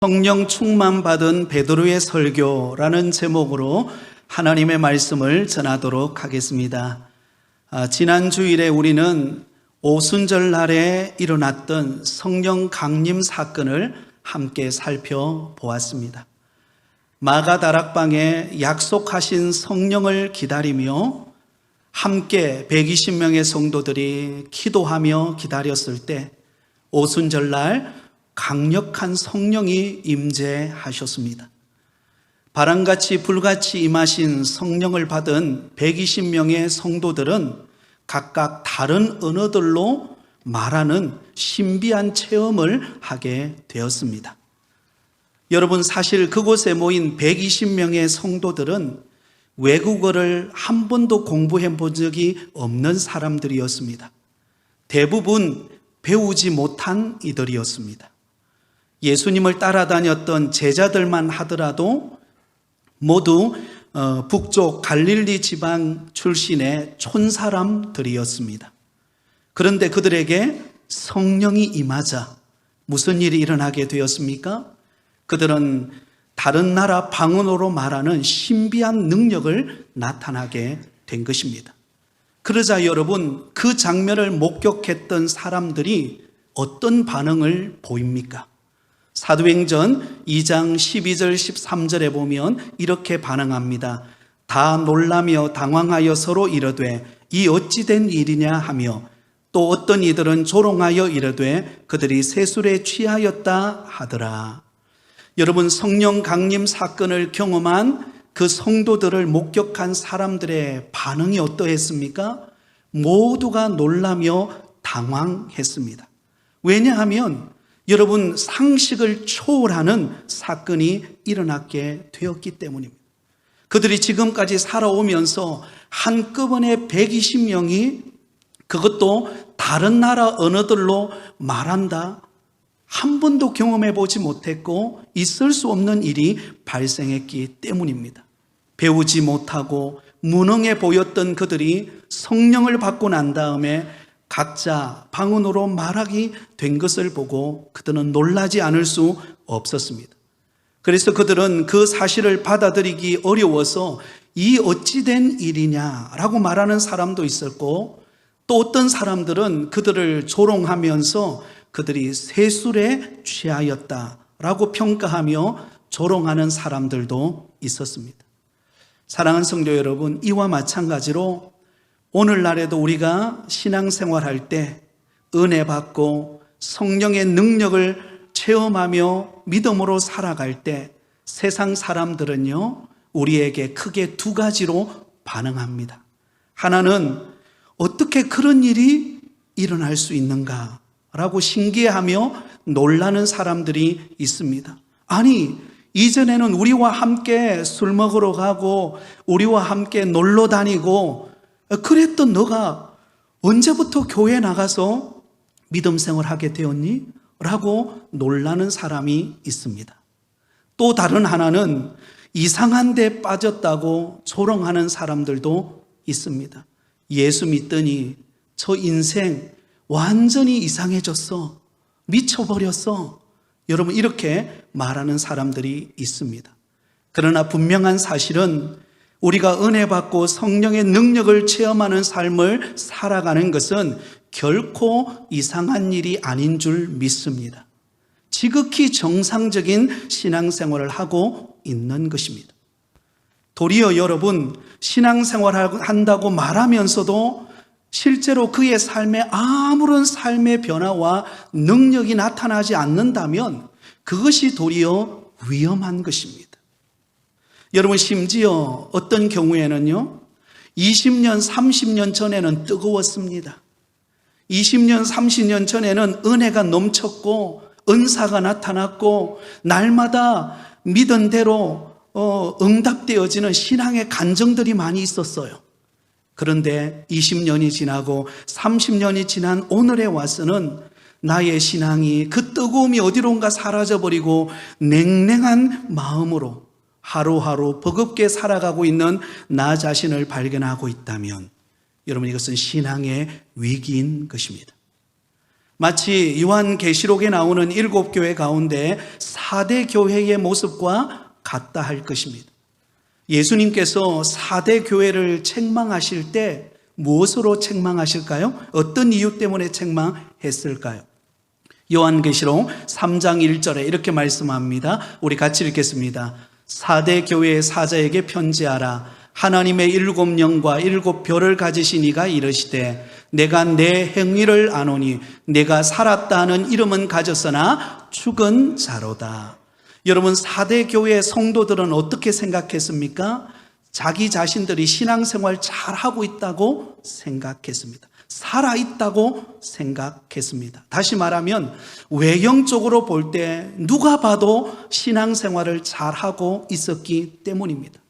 성령 충만 받은 베드로의 설교라는 제목으로 하나님의 말씀을 전하도록 하겠습니다. 지난 주일에 우리는 오순절 날에 일어났던 성령 강림 사건을 함께 살펴보았습니다. 마가다락방에 약속하신 성령을 기다리며 함께 120명의 성도들이 기도하며 기다렸을 때 오순절 날 강력한 성령이 임재하셨습니다. 바람같이 불같이 임하신 성령을 받은 120명의 성도들은 각각 다른 언어들로 말하는 신비한 체험을 하게 되었습니다. 여러분, 사실 그곳에 모인 120명의 성도들은 외국어를 한 번도 공부해 본 적이 없는 사람들이었습니다. 대부분 배우지 못한 이들이었습니다. 예수님을 따라다녔던 제자들만 하더라도 모두 북쪽 갈릴리 지방 출신의 촌사람들이었습니다. 그런데 그들에게 성령이 임하자 무슨 일이 일어나게 되었습니까? 그들은 다른 나라 방언으로 말하는 신비한 능력을 나타나게 된 것입니다. 그러자 여러분, 그 장면을 목격했던 사람들이 어떤 반응을 보입니까? 사도행전 2장 12절 13절에 보면 이렇게 반응합니다. 다 놀라며 당황하여 서로 이르되 이 어찌 된 일이냐 하며 또 어떤 이들은 조롱하여 이르되 그들이 세술에 취하였다 하더라. 여러분, 성령 강림 사건을 경험한 그 성도들을 목격한 사람들의 반응이 어떠했습니까? 모두가 놀라며 당황했습니다. 왜냐하면 여러분, 상식을 초월하는 사건이 일어나게 되었기 때문입니다. 그들이 지금까지 살아오면서 한꺼번에 120명이 그것도 다른 나라 언어들로 말한다, 한 번도 경험해 보지 못했고 있을 수 없는 일이 발생했기 때문입니다. 배우지 못하고 무능해 보였던 그들이 성령을 받고 난 다음에 각자 방언으로 말하게 된 것을 보고 그들은 놀라지 않을 수 없었습니다. 그래서 그들은 그 사실을 받아들이기 어려워서 이 어찌 된 일이냐라고 말하는 사람도 있었고, 또 어떤 사람들은 그들을 조롱하면서 그들이 세술에 취하였다라고 평가하며 조롱하는 사람들도 있었습니다. 사랑하는 성도 여러분, 이와 마찬가지로 오늘날에도 우리가 신앙생활할 때 은혜 받고 성령의 능력을 체험하며 믿음으로 살아갈 때 세상 사람들은요, 우리에게 크게 두 가지로 반응합니다. 하나는 어떻게 그런 일이 일어날 수 있는가 라고 신기해하며 놀라는 사람들이 있습니다. 아니, 이전에는 우리와 함께 술 먹으러 가고 우리와 함께 놀러 다니고 그랬던 너가 언제부터 교회에 나가서 믿음 생활하게 되었니? 라고 놀라는 사람이 있습니다. 또 다른 하나는 이상한 데 빠졌다고 조롱하는 사람들도 있습니다. 예수 믿더니 저 인생 완전히 이상해졌어, 미쳐버렸어, 여러분, 이렇게 말하는 사람들이 있습니다. 그러나 분명한 사실은 우리가 은혜 받고 성령의 능력을 체험하는 삶을 살아가는 것은 결코 이상한 일이 아닌 줄 믿습니다. 지극히 정상적인 신앙생활을 하고 있는 것입니다. 도리어 여러분, 신앙생활을 한다고 말하면서도 실제로 그의 삶에 아무런 삶의 변화와 능력이 나타나지 않는다면 그것이 도리어 위험한 것입니다. 여러분, 심지어 어떤 경우에는요, 20년, 30년 전에는 뜨거웠습니다. 20년, 30년 전에는 은혜가 넘쳤고 은사가 나타났고 날마다 믿은 대로 응답되어지는 신앙의 간증들이 많이 있었어요. 그런데 20년이 지나고 30년이 지난 오늘에 와서는 나의 신앙이 그 뜨거움이 어디론가 사라져버리고 냉랭한 마음으로 하루하루 버겁게 살아가고 있는 나 자신을 발견하고 있다면 여러분, 이것은 신앙의 위기인 것입니다. 마치 요한계시록에 나오는 7교회 가운데 4대 교회의 모습과 같다 할 것입니다. 예수님께서 4대 교회를 책망하실 때 무엇으로 책망하실까요? 어떤 이유 때문에 책망했을까요? 요한계시록 3장 1절에 이렇게 말씀합니다. 우리 같이 읽겠습니다. 4대 교회의 사자에게 편지하라. 하나님의 7영과 7별을 가지신 이가 이르시되 내가 내 행위를 아노니 내가 살았다 하는 이름은 가졌으나 죽은 자로다. 여러분, 4대 교회의 성도들은 어떻게 생각했습니까? 자기 자신들이 신앙생활 잘하고 있다고 생각했습니다. 살아있다고 생각했습니다. 다시 말하면 외형적으로 볼 때 누가 봐도 신앙생활을 잘하고 있었기 때문입니다.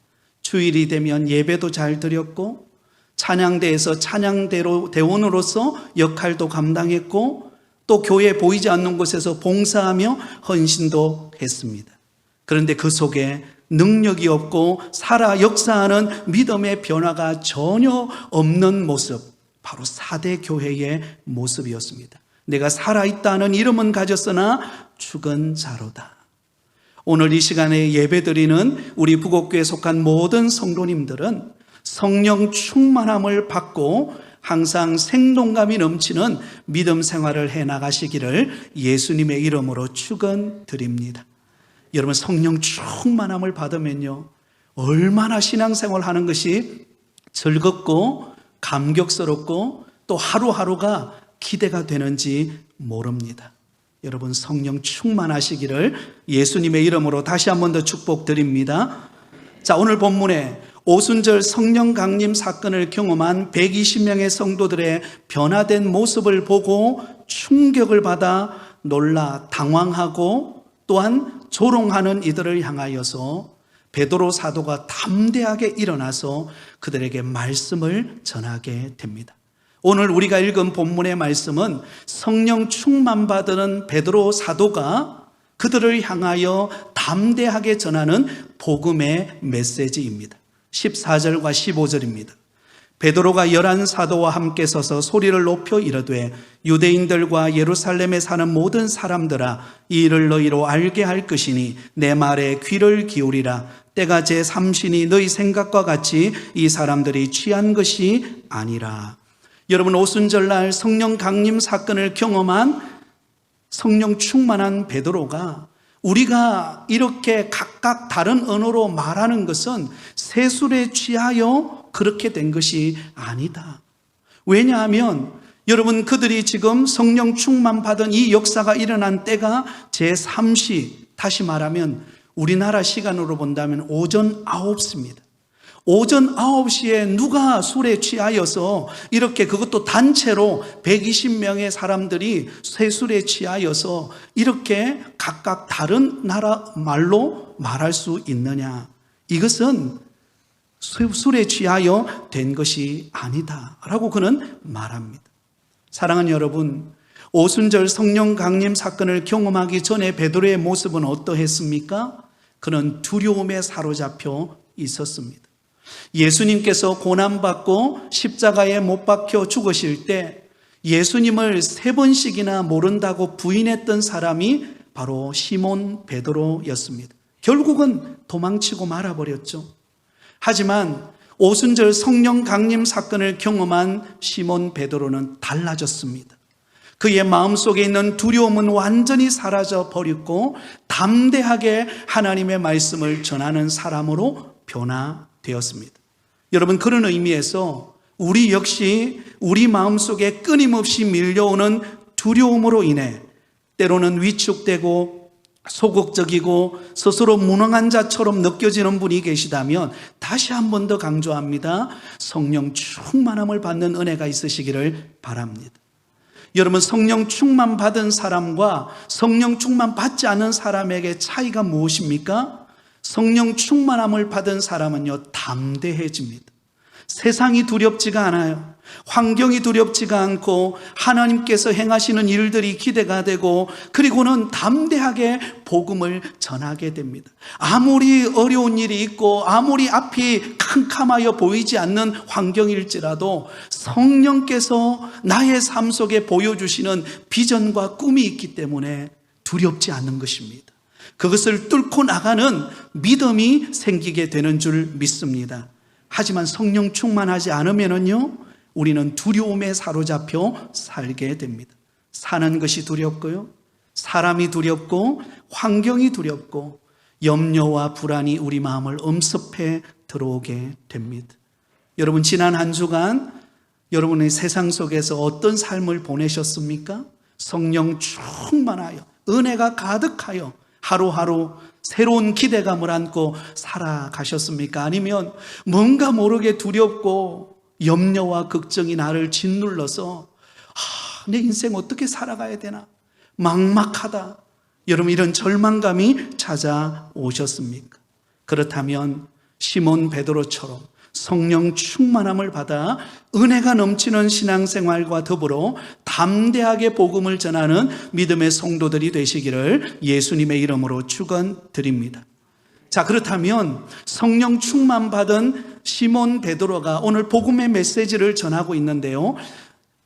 주일이 되면 예배도 잘 드렸고 찬양대에서 찬양대원으로서 역할도 감당했고 또 교회 보이지 않는 곳에서 봉사하며 헌신도 했습니다. 그런데 그 속에 능력이 없고 살아 역사하는 믿음의 변화가 전혀 없는 모습, 바로 4대 교회의 모습이었습니다. 내가 살아있다는 이름은 가졌으나 죽은 자로다. 오늘 이 시간에 예배드리는 우리 부곡교회에 속한 모든 성도님들은 성령 충만함을 받고 항상 생동감이 넘치는 믿음 생활을 해나가시기를 예수님의 이름으로 축원드립니다. 여러분, 성령 충만함을 받으면요 얼마나 신앙생활 하는 것이 즐겁고 감격스럽고 또 하루하루가 기대가 되는지 모릅니다. 여러분, 성령 충만하시기를 예수님의 이름으로 다시 한 번 더 축복드립니다. 자, 오늘 본문에 오순절 성령 강림 사건을 경험한 120명의 성도들의 변화된 모습을 보고 충격을 받아 놀라 당황하고 또한 조롱하는 이들을 향하여서 베드로 사도가 담대하게 일어나서 그들에게 말씀을 전하게 됩니다. 오늘 우리가 읽은 본문의 말씀은 성령 충만 받은 베드로 사도가 그들을 향하여 담대하게 전하는 복음의 메시지입니다. 14절과 15절입니다. 베드로가 11사도와 함께 서서 소리를 높여 이르되 유대인들과 예루살렘에 사는 모든 사람들아, 이 일을 너희로 알게 할 것이니 내 말에 귀를 기울이라. 때가 제3신이 너희 생각과 같이 이 사람들이 취한 것이 아니라. 여러분, 오순절날 성령 강림 사건을 경험한 성령 충만한 베드로가 우리가 이렇게 각각 다른 언어로 말하는 것은 세술에 취하여 그렇게 된 것이 아니다. 왜냐하면 여러분, 그들이 지금 성령 충만 받은 이 역사가 일어난 때가 제3시, 다시 말하면 우리나라 시간으로 본다면 오전 9시입니다. 오전 9시에 누가 술에 취하여서 이렇게, 그것도 단체로 120명의 사람들이 쇠술에 취하여서 이렇게 각각 다른 나라 말로 말할 수 있느냐? 이것은 술에 취하여 된 것이 아니다 라고 그는 말합니다. 사랑하는 여러분, 오순절 성령 강림 사건을 경험하기 전에 베드로의 모습은 어떠했습니까? 그는 두려움에 사로잡혀 있었습니다. 예수님께서 고난받고 십자가에 못 박혀 죽으실 때 예수님을 3번씩이나 모른다고 부인했던 사람이 바로 시몬 베드로였습니다. 결국은 도망치고 말아버렸죠. 하지만 오순절 성령 강림 사건을 경험한 시몬 베드로는 달라졌습니다. 그의 마음속에 있는 두려움은 완전히 사라져 버렸고 담대하게 하나님의 말씀을 전하는 사람으로 변화되었습니다. 여러분, 그런 의미에서 우리 역시 우리 마음속에 끊임없이 밀려오는 두려움으로 인해 때로는 위축되고 소극적이고 스스로 무능한 자처럼 느껴지는 분이 계시다면 다시 한 번 더 강조합니다. 성령 충만함을 받는 은혜가 있으시기를 바랍니다. 여러분, 성령 충만 받은 사람과 성령 충만 받지 않은 사람에게 차이가 무엇입니까? 성령 충만함을 받은 사람은요 담대해집니다. 세상이 두렵지가 않아요. 환경이 두렵지가 않고 하나님께서 행하시는 일들이 기대가 되고 그리고는 담대하게 복음을 전하게 됩니다. 아무리 어려운 일이 있고 아무리 앞이 캄캄하여 보이지 않는 환경일지라도 성령께서 나의 삶 속에 보여주시는 비전과 꿈이 있기 때문에 두렵지 않는 것입니다. 그것을 뚫고 나가는 믿음이 생기게 되는 줄 믿습니다. 하지만 성령 충만하지 않으면요 우리는 두려움에 사로잡혀 살게 됩니다. 사는 것이 두렵고요, 사람이 두렵고 환경이 두렵고 염려와 불안이 우리 마음을 엄습해 들어오게 됩니다. 여러분, 지난 한 주간 여러분의 세상 속에서 어떤 삶을 보내셨습니까? 성령 충만하여 은혜가 가득하여 하루하루 새로운 기대감을 안고 살아가셨습니까? 아니면 뭔가 모르게 두렵고 염려와 걱정이 나를 짓눌러서 내 인생 어떻게 살아가야 되나? 막막하다. 여러분, 이런 절망감이 찾아오셨습니까? 그렇다면 시몬 베드로처럼 성령 충만함을 받아 은혜가 넘치는 신앙생활과 더불어 담대하게 복음을 전하는 믿음의 성도들이 되시기를 예수님의 이름으로 축원드립니다. 자, 그렇다면 성령 충만 받은 시몬 베드로가 오늘 복음의 메시지를 전하고 있는데요,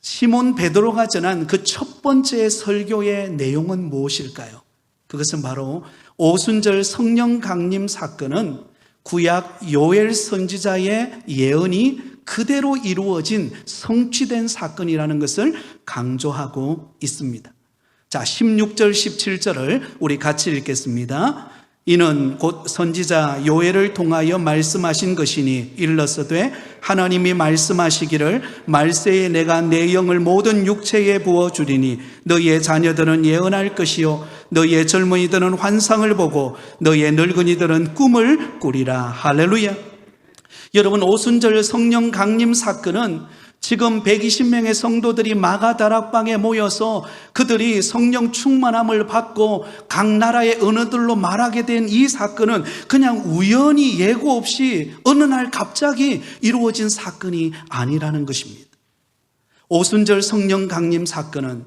시몬 베드로가 전한 그 첫 번째 설교의 내용은 무엇일까요? 그것은 바로 오순절 성령 강림 사건은 구약 요엘 선지자의 예언이 그대로 이루어진 성취된 사건이라는 것을 강조하고 있습니다. 자, 16절 17절을 우리 같이 읽겠습니다. 이는 곧 선지자 요엘을 통하여 말씀하신 것이니 일러서되 하나님이 말씀하시기를 말세에 내가 내 영을 모든 육체에 부어주리니 너희의 자녀들은 예언할 것이요 너희의 젊은이들은 환상을 보고 너희의 늙은이들은 꿈을 꾸리라. 할렐루야. 여러분, 오순절 성령 강림 사건은 지금 120명의 성도들이 마가다락방에 모여서 그들이 성령 충만함을 받고 각 나라의 언어들로 말하게 된 이 사건은 그냥 우연히 예고 없이 어느 날 갑자기 이루어진 사건이 아니라는 것입니다. 오순절 성령 강림 사건은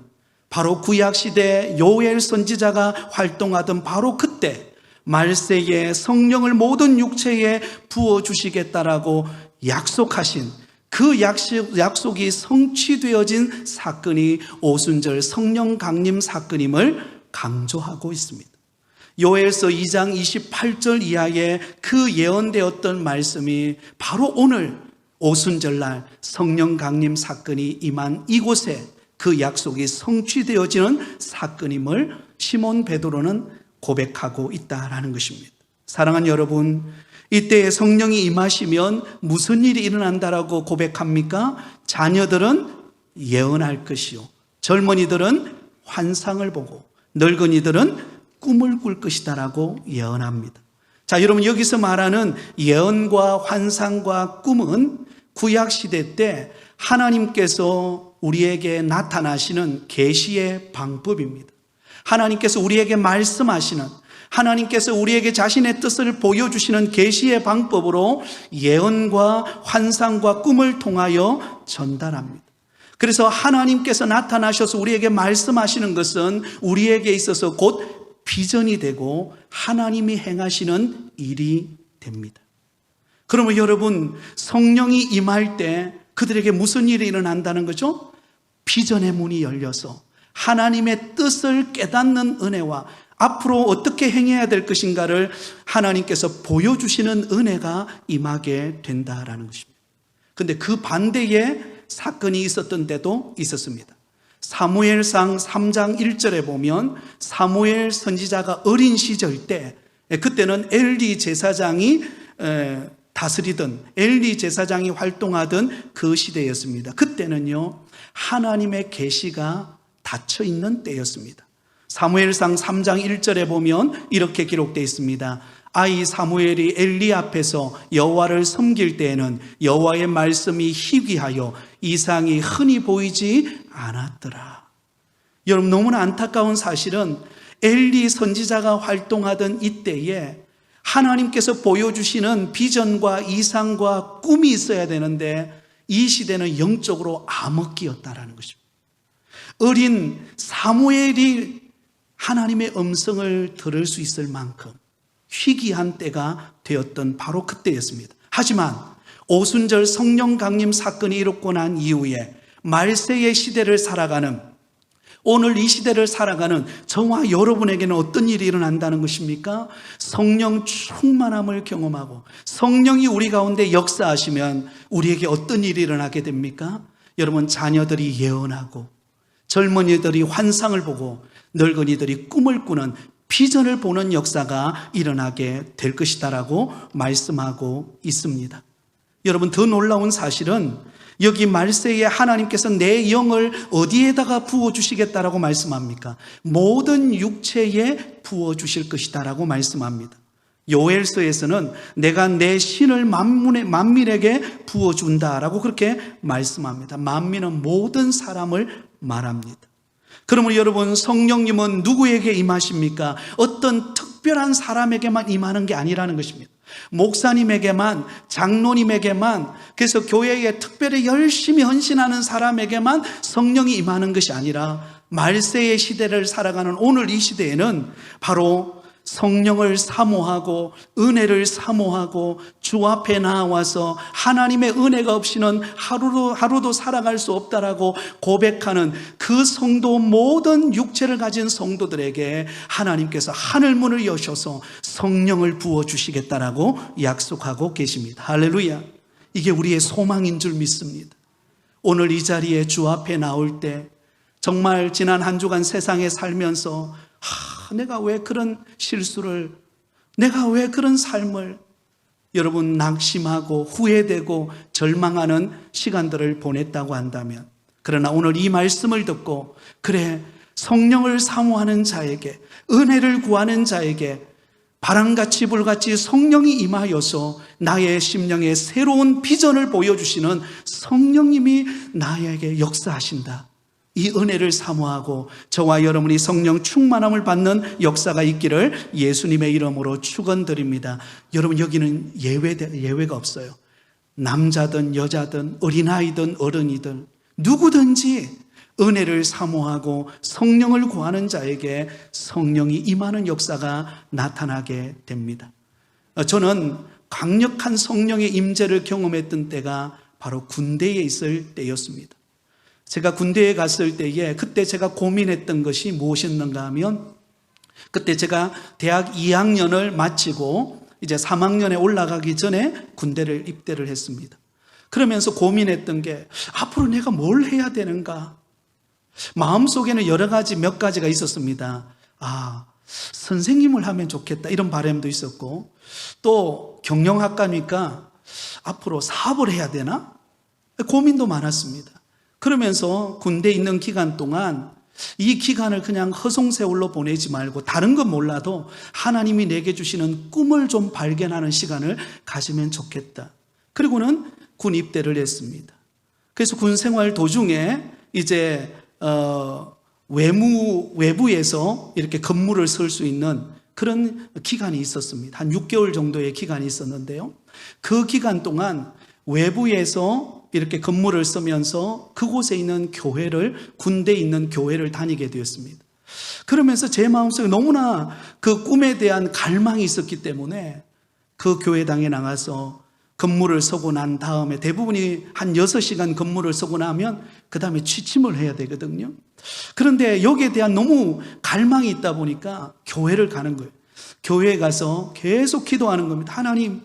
바로 구약시대 요엘 선지자가 활동하던 바로 그때 말세에 성령을 모든 육체에 부어주시겠다라고 약속하신 그 약속이 성취되어진 사건이 오순절 성령 강림 사건임을 강조하고 있습니다. 요엘서 2장 28절 이하에 그 예언되었던 말씀이 바로 오늘 오순절날 성령 강림 사건이 임한 이곳에 그 약속이 성취되어지는 사건임을 시몬 베드로는 고백하고 있다라는 것입니다. 사랑하는 여러분, 이때 성령이 임하시면 무슨 일이 일어난다라고 고백합니까? 자녀들은 예언할 것이요 젊은이들은 환상을 보고 늙은이들은 꿈을 꿀 것이다라고 예언합니다. 자, 여러분, 여기서 말하는 예언과 환상과 꿈은 구약시대 때 하나님께서 우리에게 나타나시는 계시의 방법입니다. 하나님께서 우리에게 말씀하시는, 하나님께서 우리에게 자신의 뜻을 보여주시는 계시의 방법으로 예언과 환상과 꿈을 통하여 전달합니다. 그래서 하나님께서 나타나셔서 우리에게 말씀하시는 것은 우리에게 있어서 곧 비전이 되고 하나님이 행하시는 일이 됩니다. 그러면 여러분, 성령이 임할 때 그들에게 무슨 일이 일어난다는 거죠? 비전의 문이 열려서 하나님의 뜻을 깨닫는 은혜와 앞으로 어떻게 행해야 될 것인가를 하나님께서 보여주시는 은혜가 임하게 된다라는 것입니다. 그런데 그 반대의 사건이 있었던 때도 있었습니다. 사무엘상 3장 1절에 보면 사무엘 선지자가 어린 시절 때, 그때는 엘리 제사장이 다스리던, 엘리 제사장이 활동하던 그 시대였습니다. 그때는요, 하나님의 계시가 닫혀 있는 때였습니다. 사무엘상 3장 1절에 보면 이렇게 기록되어 있습니다. 아이 사무엘이 엘리 앞에서 여호와를 섬길 때에는 여호와의 말씀이 희귀하여 이상이 흔히 보이지 않았더라. 여러분, 너무나 안타까운 사실은 엘리 선지자가 활동하던 이때에 하나님께서 보여주시는 비전과 이상과 꿈이 있어야 되는데 이 시대는 영적으로 암흑기였다라는 것입니다. 어린 사무엘이 하나님의 음성을 들을 수 있을 만큼 희귀한 때가 되었던 바로 그때였습니다. 하지만 오순절 성령 강림 사건이 일어나고 난 이후에 말세의 시대를 살아가는, 오늘 이 시대를 살아가는 저와 여러분에게는 어떤 일이 일어난다는 것입니까? 성령 충만함을 경험하고 성령이 우리 가운데 역사하시면 우리에게 어떤 일이 일어나게 됩니까? 여러분, 자녀들이 예언하고 젊은이들이 환상을 보고 늙은이들이 꿈을 꾸는 비전을 보는 역사가 일어나게 될 것이다라고 말씀하고 있습니다. 여러분, 더 놀라운 사실은 여기 말세에 하나님께서 내 영을 어디에다가 부어주시겠다라고 말씀합니까? 모든 육체에 부어주실 것이다라고 말씀합니다. 요엘서에서는 내가 내 신을 만민에게 부어준다라고 그렇게 말씀합니다. 만민은 모든 사람을 말합니다. 그러면 여러분, 성령님은 누구에게 임하십니까? 어떤 특별한 사람에게만 임하는 게 아니라는 것입니다. 목사님에게만, 장로님에게만, 그래서 교회에 특별히 열심히 헌신하는 사람에게만 성령이 임하는 것이 아니라 말세의 시대를 살아가는 오늘 이 시대에는 바로 성령을 사모하고 은혜를 사모하고 주 앞에 나와서 하나님의 은혜가 없이는 하루도 살아갈 수 없다라고 고백하는 그 성도, 모든 육체를 가진 성도들에게 하나님께서 하늘문을 여셔서 성령을 부어주시겠다라고 약속하고 계십니다. 할렐루야. 이게 우리의 소망인 줄 믿습니다. 오늘 이 자리에 주 앞에 나올 때 정말 지난 한 주간 세상에 살면서 내가 왜 그런 실수를, 내가 왜 그런 삶을, 여러분 낙심하고 후회되고 절망하는 시간들을 보냈다고 한다면, 그러나 오늘 이 말씀을 듣고 그래, 성령을 사모하는 자에게, 은혜를 구하는 자에게 바람같이 불같이 성령이 임하여서 나의 심령에 새로운 비전을 보여주시는 성령님이 나에게 역사하신다. 이 은혜를 사모하고 저와 여러분이 성령 충만함을 받는 역사가 있기를 예수님의 이름으로 축원드립니다. 여러분, 여기는 예외가 없어요. 남자든 여자든 어린아이든 어른이든 누구든지 은혜를 사모하고 성령을 구하는 자에게 성령이 임하는 역사가 나타나게 됩니다. 저는 강력한 성령의 임재를 경험했던 때가 바로 군대에 있을 때였습니다. 제가 군대에 갔을 때에 그때 제가 고민했던 것이 무엇이었는가 하면, 그때 제가 대학 2학년을 마치고 이제 3학년에 올라가기 전에 군대를 입대를 했습니다. 그러면서 고민했던 게 앞으로 내가 뭘 해야 되는가? 마음속에는 여러 가지 몇 가지가 있었습니다. 선생님을 하면 좋겠다 이런 바람도 있었고, 또 경영학과니까 앞으로 사업을 해야 되나? 고민도 많았습니다. 그러면서 군대에 있는 기간 동안 이 기간을 그냥 허송세월로 보내지 말고 다른 건 몰라도 하나님이 내게 주시는 꿈을 좀 발견하는 시간을 가지면 좋겠다. 그리고는 군 입대를 했습니다. 그래서 군 생활 도중에 이제 외부에서 이렇게 근무를 설 수 있는 그런 기간이 있었습니다. 한 6개월 정도의 기간이 있었는데요. 그 기간 동안 외부에서 이렇게 근무를 쓰면서 그곳에 있는 교회를, 군대에 있는 교회를 다니게 되었습니다. 그러면서 제 마음속에 너무나 그 꿈에 대한 갈망이 있었기 때문에 그 교회당에 나가서 근무를 서고 난 다음에 대부분이 한 6시간 근무를 서고 나면 그 다음에 취침을 해야 되거든요. 그런데 여기에 대한 너무 갈망이 있다 보니까 교회를 가는 거예요. 교회에 가서 계속 기도하는 겁니다. 하나님,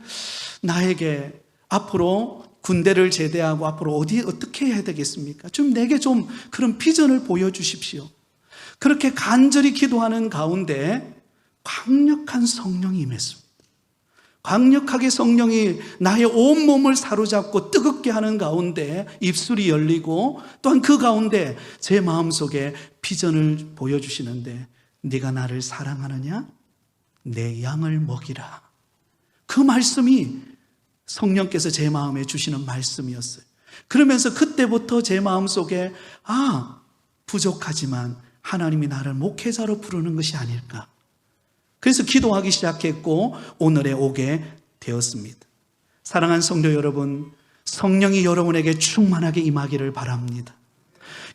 나에게 앞으로 군대를 제대하고 앞으로 어떻게 해야 되겠습니까? 좀 내게 좀 그런 비전을 보여주십시오. 그렇게 간절히 기도하는 가운데 강력한 성령이 임했습니다. 강력하게 성령이 나의 온몸을 사로잡고 뜨겁게 하는 가운데 입술이 열리고, 또한 그 가운데 제 마음속에 비전을 보여주시는데, 네가 나를 사랑하느냐? 내 양을 먹이라. 그 말씀이 성령께서 제 마음에 주시는 말씀이었어요. 그러면서 그때부터 제 마음속에 부족하지만 하나님이 나를 목회자로 부르는 것이 아닐까. 그래서 기도하기 시작했고 오늘에 오게 되었습니다. 사랑하는 성도 여러분, 성령이 여러분에게 충만하게 임하기를 바랍니다.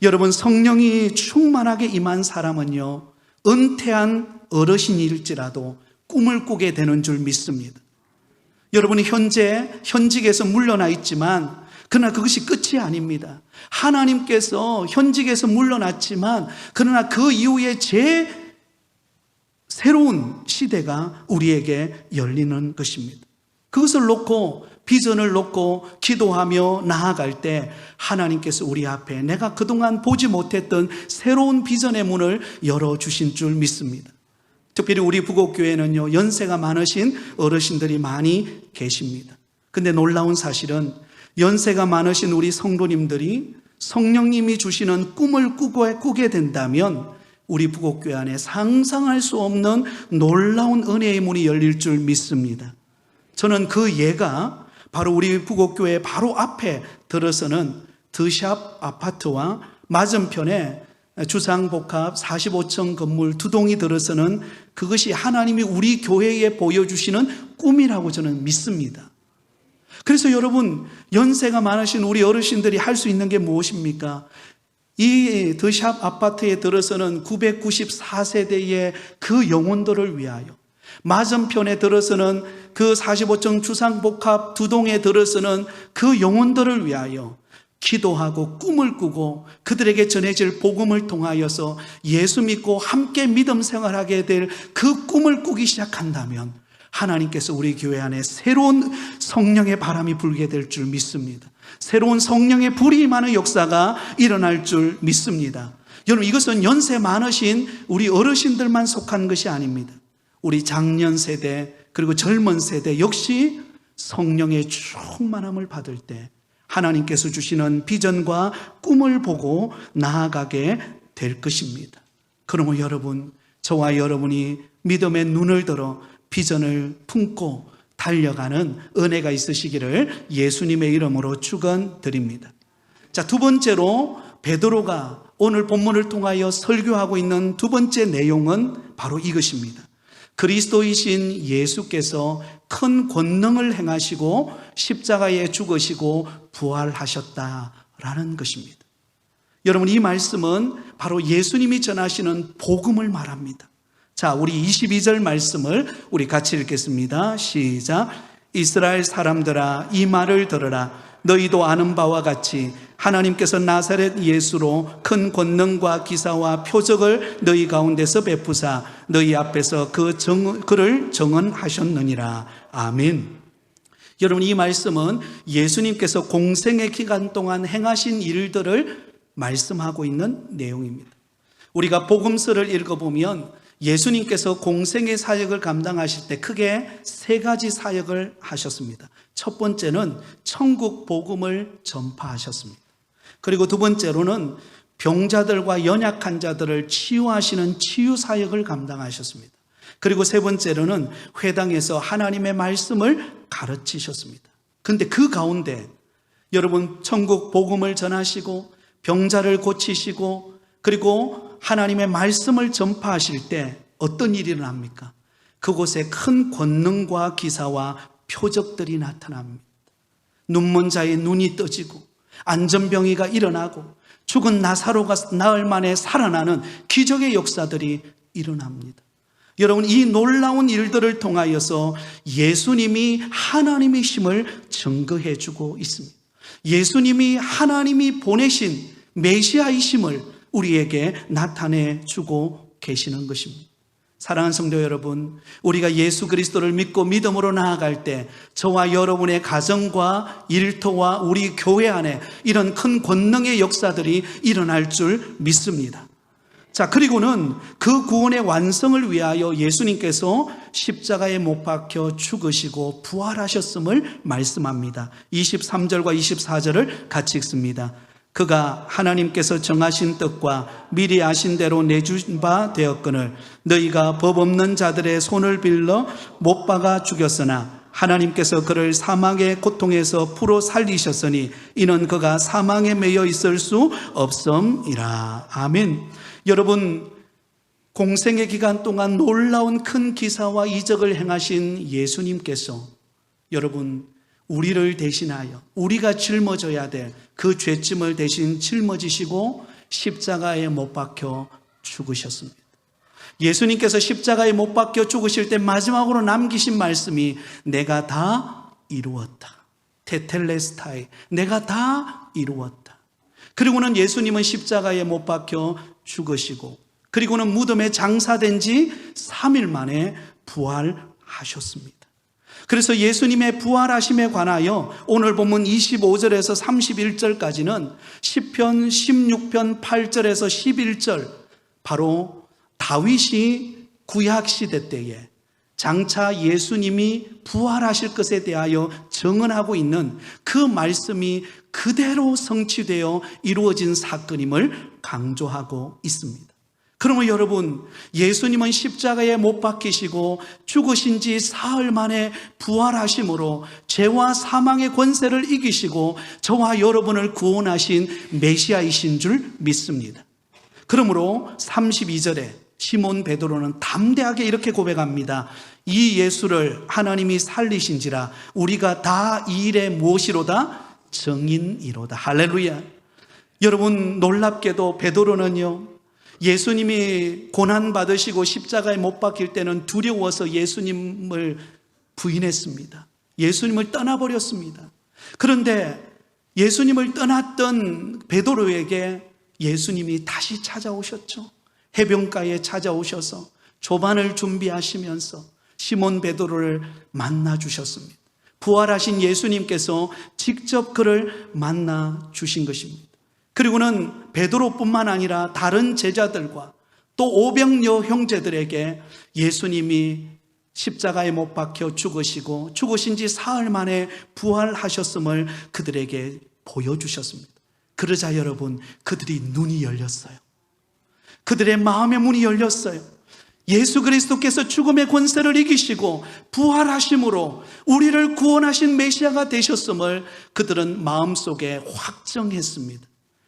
여러분, 성령이 충만하게 임한 사람은요, 은퇴한 어르신일지라도 꿈을 꾸게 되는 줄 믿습니다. 여러분이 현재 현직에서 물러나 있지만 그러나 그것이 끝이 아닙니다. 하나님께서 현직에서 물러났지만 그러나 그 이후에 새로운 시대가 우리에게 열리는 것입니다. 그것을 놓고 비전을 놓고 기도하며 나아갈 때 하나님께서 우리 앞에 내가 그동안 보지 못했던 새로운 비전의 문을 열어주신 줄 믿습니다. 특별히 우리 부곡교회는요, 연세가 많으신 어르신들이 많이 계십니다. 근데 놀라운 사실은 연세가 많으신 우리 성도님들이 성령님이 주시는 꿈을 꾸게 된다면 우리 부곡교회 안에 상상할 수 없는 놀라운 은혜의 문이 열릴 줄 믿습니다. 저는 그 예가 바로 우리 부곡교회 바로 앞에 들어서는 드샵 아파트와 맞은편에 주상복합 45층 건물 2동이 들어서는 그것이 하나님이 우리 교회에 보여주시는 꿈이라고 저는 믿습니다. 그래서 여러분, 연세가 많으신 우리 어르신들이 할 수 있는 게 무엇입니까? 이 드샵 아파트에 들어서는 994세대의 그 영혼들을 위하여, 맞은편에 들어서는 그 45층 주상복합 2동에 들어서는 그 영혼들을 위하여 기도하고 꿈을 꾸고 그들에게 전해질 복음을 통하여서 예수 믿고 함께 믿음 생활하게 될 그 꿈을 꾸기 시작한다면 하나님께서 우리 교회 안에 새로운 성령의 바람이 불게 될 줄 믿습니다. 새로운 성령의 불이 임하는 역사가 일어날 줄 믿습니다. 여러분, 이것은 연세 많으신 우리 어르신들만 속한 것이 아닙니다. 우리 장년 세대 그리고 젊은 세대 역시 성령의 충만함을 받을 때 하나님께서 주시는 비전과 꿈을 보고 나아가게 될 것입니다. 그러므로 여러분, 저와 여러분이 믿음의 눈을 들어 비전을 품고 달려가는 은혜가 있으시기를 예수님의 이름으로 축원드립니다. 자, 두 번째로 베드로가 오늘 본문을 통하여 설교하고 있는 두 번째 내용은 바로 이것입니다. 그리스도이신 예수께서 큰 권능을 행하시고 십자가에 죽으시고 부활하셨다라는 것입니다. 여러분, 이 말씀은 바로 예수님이 전하시는 복음을 말합니다. 자, 우리 22절 말씀을 우리 같이 읽겠습니다. 시작. 이스라엘 사람들아, 이 말을 들으라. 너희도 아는 바와 같이 하나님께서 나사렛 예수로 큰 권능과 기사와 표적을 너희 가운데서 베푸사 너희 앞에서 그를 정언하셨느니라. 아멘. 여러분, 이 말씀은 예수님께서 공생의 기간 동안 행하신 일들을 말씀하고 있는 내용입니다. 우리가 복음서를 읽어보면 예수님께서 공생의 사역을 감당하실 때 크게 세 가지 사역을 하셨습니다. 첫 번째는 천국 복음을 전파하셨습니다. 그리고 두 번째로는 병자들과 연약한 자들을 치유하시는 치유 사역을 감당하셨습니다. 그리고 세 번째로는 회당에서 하나님의 말씀을 가르치셨습니다. 그런데 그 가운데 여러분, 천국 복음을 전하시고 병자를 고치시고 그리고 하나님의 말씀을 전파하실 때 어떤 일이 일어납니까? 그곳에 큰 권능과 기사와 표적들이 나타납니다. 눈먼 자의 눈이 떠지고 안전병이가 일어나고 죽은 나사로가 나흘 만에 살아나는 기적의 역사들이 일어납니다. 여러분, 이 놀라운 일들을 통하여서 예수님이 하나님이심을 증거해 주고 있습니다. 예수님이 하나님이 보내신 메시아이심을 우리에게 나타내 주고 계시는 것입니다. 사랑하는 성도 여러분, 우리가 예수 그리스도를 믿고 믿음으로 나아갈 때 저와 여러분의 가정과 일터와 우리 교회 안에 이런 큰 권능의 역사들이 일어날 줄 믿습니다. 자, 그리고는 그 구원의 완성을 위하여 예수님께서 십자가에 못 박혀 죽으시고 부활하셨음을 말씀합니다. 23절과 24절을 같이 읽습니다. 그가 하나님께서 정하신 뜻과 미리 아신 대로 내준 바 되었거늘 너희가 법 없는 자들의 손을 빌려 못 박아 죽였으나 하나님께서 그를 사망의 고통에서 풀어 살리셨으니 이는 그가 사망에 매여 있을 수 없음이라. 아멘. 여러분, 공생의 기간 동안 놀라운 큰 기사와 이적을 행하신 예수님께서 여러분, 우리를 대신하여 우리가 짊어져야 될 그 죄짐을 대신 짊어지시고 십자가에 못 박혀 죽으셨습니다. 예수님께서 십자가에 못 박혀 죽으실 때 마지막으로 남기신 말씀이 내가 다 이루었다. 테텔레스타이, 내가 다 이루었다. 그리고는 예수님은 십자가에 못 박혀 죽으시고 그리고는 무덤에 장사된 지 3일 만에 부활하셨습니다. 그래서 예수님의 부활하심에 관하여 오늘 본문 25절에서 31절까지는 시편 16편 8절에서 11절, 바로 다윗이 구약시대 때에 장차 예수님이 부활하실 것에 대하여 증언하고 있는 그 말씀이 그대로 성취되어 이루어진 사건임을 강조하고 있습니다. 그러면 여러분, 예수님은 십자가에 못 박히시고 죽으신 지 사흘 만에 부활하심으로 죄와 사망의 권세를 이기시고 저와 여러분을 구원하신 메시아이신 줄 믿습니다. 그러므로 32절에 시몬 베드로는 담대하게 이렇게 고백합니다. 이 예수를 하나님이 살리신지라 우리가 다 이 일에 무엇이로다? 증인이로다. 할렐루야. 여러분, 놀랍게도 베드로는요, 예수님이 고난받으시고 십자가에 못 박힐 때는 두려워서 예수님을 부인했습니다. 예수님을 떠나버렸습니다. 그런데 예수님을 떠났던 베드로에게 예수님이 다시 찾아오셨죠. 해변가에 찾아오셔서 조반을 준비하시면서 시몬 베드로를 만나 주셨습니다. 부활하신 예수님께서 직접 그를 만나 주신 것입니다. 그리고는 베드로뿐만 아니라 다른 제자들과 또 500여 형제들에게 예수님이 십자가에 못 박혀 죽으시고 죽으신 지 사흘 만에 부활하셨음을 그들에게 보여주셨습니다. 그러자 여러분, 그들이 눈이 열렸어요. 그들의 마음의 문이 열렸어요. 예수 그리스도께서 죽음의 권세를 이기시고 부활하심으로 우리를 구원하신 메시아가 되셨음을 그들은 마음속에 확정했습니다.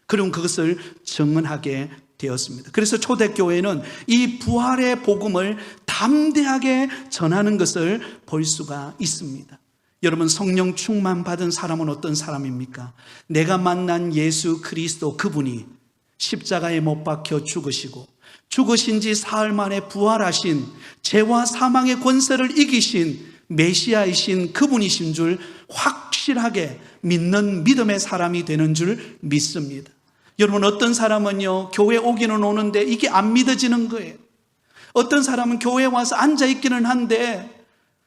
그리고 그것을 증언하게 되었습니다. 그래서 초대교회는 이 부활의 복음을 담대하게 전하는 것을 볼 수가 있습니다. 여러분, 성령 충만 받은 사람은 어떤 사람입니까? 내가 만난 예수 그리스도, 그분이 십자가에 못 박혀 죽으시고 죽으신 지 사흘 만에 부활하신 죄와 사망의 권세를 이기신 메시아이신 그분이신 줄 확실하게 믿는 믿음의 사람이 되는 줄 믿습니다. 여러분, 어떤 사람은요, 교회 오기는 오는데 이게 안 믿어지는 거예요. 어떤 사람은 교회에 와서 앉아있기는 한데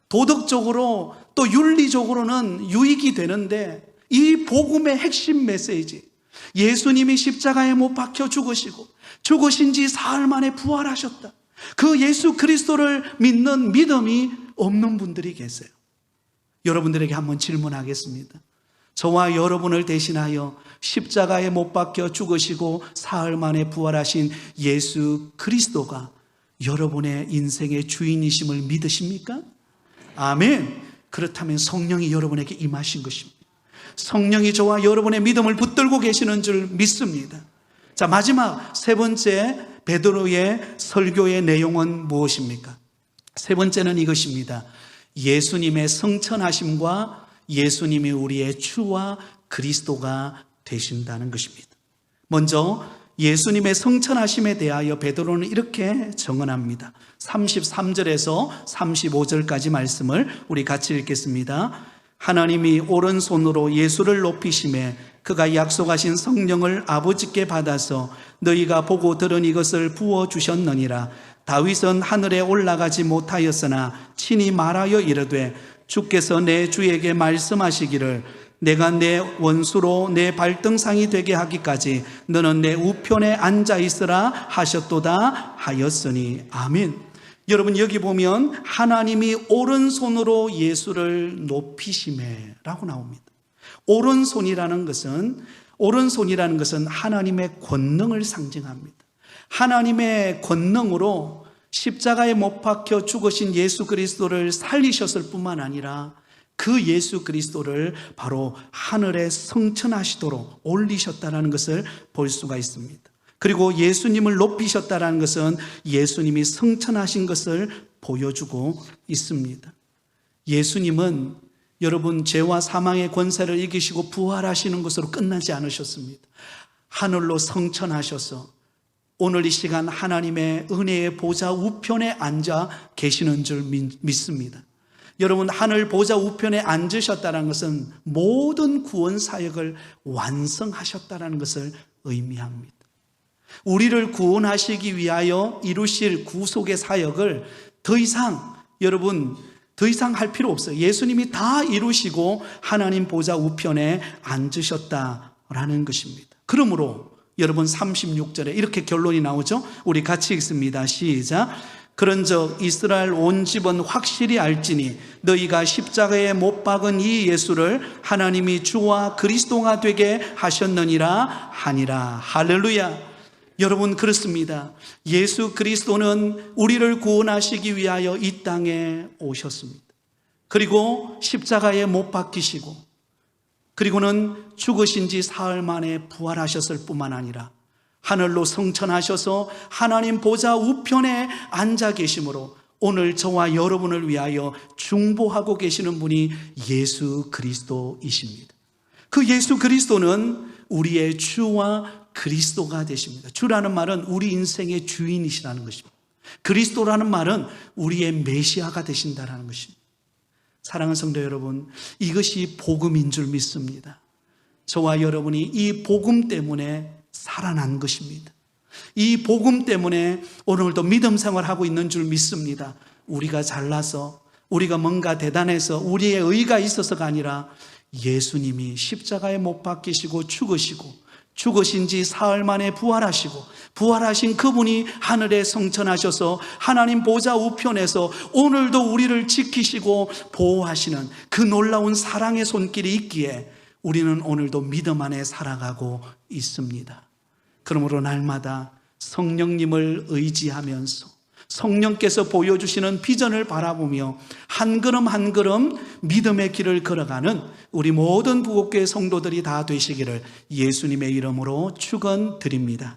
도덕적으로 또 윤리적으로는 유익이 되는데 이 복음의 핵심 메시지, 예수님이 십자가에 못 박혀 죽으시고 죽으신 지 사흘 만에 부활하셨다, 그 예수 그리스도를 믿는 믿음이 없는 분들이 계세요. 여러분들에게 한번 질문하겠습니다. 저와 여러분을 대신하여 십자가에 못 박혀 죽으시고 사흘 만에 부활하신 예수 그리스도가 여러분의 인생의 주인이심을 믿으십니까? 아멘. 그렇다면 성령이 여러분에게 임하신 것입니다. 성령이 저와 여러분의 믿음을 붙들고 계시는 줄 믿습니다. 자, 마지막 세 번째 베드로의 설교의 내용은 무엇입니까? 세 번째는 이것입니다. 예수님의 성천하심과 예수님이 우리의 주와 그리스도가 되신다는 것입니다. 먼저 예수님의 성천하심에 대하여 베드로는 이렇게 증언합니다. 33절에서 35절까지 말씀을 우리 같이 읽겠습니다. 하나님이 오른손으로 예수를 높이심에 그가 약속하신 성령을 아버지께 받아서 너희가 보고 들은 이것을 부어주셨느니라. 다윗은 하늘에 올라가지 못하였으나 친히 말하여 이르되 주께서 내 주에게 말씀하시기를 내가 내 원수로 내 발등상이 되게 하기까지 너는 내 우편에 앉아 있으라 하셨도다 하였으니. 아멘. 여러분, 여기 보면 하나님이 오른손으로 예수를 높이심에 라고 나옵니다. 오른손이라는 것은 하나님의 권능을 상징합니다. 하나님의 권능으로 십자가에 못 박혀 죽으신 예수 그리스도를 살리셨을 뿐만 아니라 그 예수 그리스도를 바로 하늘에 성천하시도록 올리셨다는 것을 볼 수가 있습니다. 그리고 예수님을 높이셨다는 것은 예수님이 승천하신 것을 보여주고 있습니다. 예수님은 여러분 죄와 사망의 권세를 이기시고 부활하시는 것으로 끝나지 않으셨습니다. 하늘로 승천하셔서 오늘 이 시간 하나님의 은혜의 보좌 우편에 앉아 계시는 줄 믿습니다. 여러분, 하늘 보좌 우편에 앉으셨다는 것은 모든 구원 사역을 완성하셨다는 것을 의미합니다. 우리를 구원하시기 위하여 이루실 구속의 사역을 더 이상 할 필요 없어요. 예수님이 다 이루시고 하나님 보좌 우편에 앉으셨다라는 것입니다. 그러므로 여러분 36절에 이렇게 결론이 나오죠. 우리 같이 읽습니다. 시작. 그런즉 이스라엘 온 집은 확실히 알지니 너희가 십자가에 못 박은 이 예수를 하나님이 주와 그리스도가 되게 하셨느니라 하니라. 할렐루야. 여러분, 그렇습니다. 예수 그리스도는 우리를 구원하시기 위하여 이 땅에 오셨습니다. 그리고 십자가에 못 박히시고 그리고는 죽으신 지 사흘 만에 부활하셨을 뿐만 아니라 하늘로 승천하셔서 하나님 보좌 우편에 앉아 계심으로 오늘 저와 여러분을 위하여 중보하고 계시는 분이 예수 그리스도이십니다. 그 예수 그리스도는 우리의 주와 그리스도가 되십니다. 주라는 말은 우리 인생의 주인이시라는 것입니다. 그리스도라는 말은 우리의 메시아가 되신다는 것입니다. 사랑하는 성도 여러분, 이것이 복음인 줄 믿습니다. 저와 여러분이 이 복음 때문에 살아난 것입니다. 이 복음 때문에 오늘도 믿음 생활하고 있는 줄 믿습니다. 우리가 잘나서, 우리가 뭔가 대단해서, 우리의 의가 있어서가 아니라 예수님이 십자가에 못 박히시고 죽으신 지 사흘 만에 부활하시고 부활하신 그분이 하늘에 승천하셔서 하나님 보좌 우편에서 오늘도 우리를 지키시고 보호하시는 그 놀라운 사랑의 손길이 있기에 우리는 오늘도 믿음 안에 살아가고 있습니다. 그러므로 날마다 성령님을 의지하면서 성령께서 보여주시는 비전을 바라보며 한 걸음 한 걸음 믿음의 길을 걸어가는 우리 모든 부곡교회 성도들이 다 되시기를 예수님의 이름으로 축원드립니다.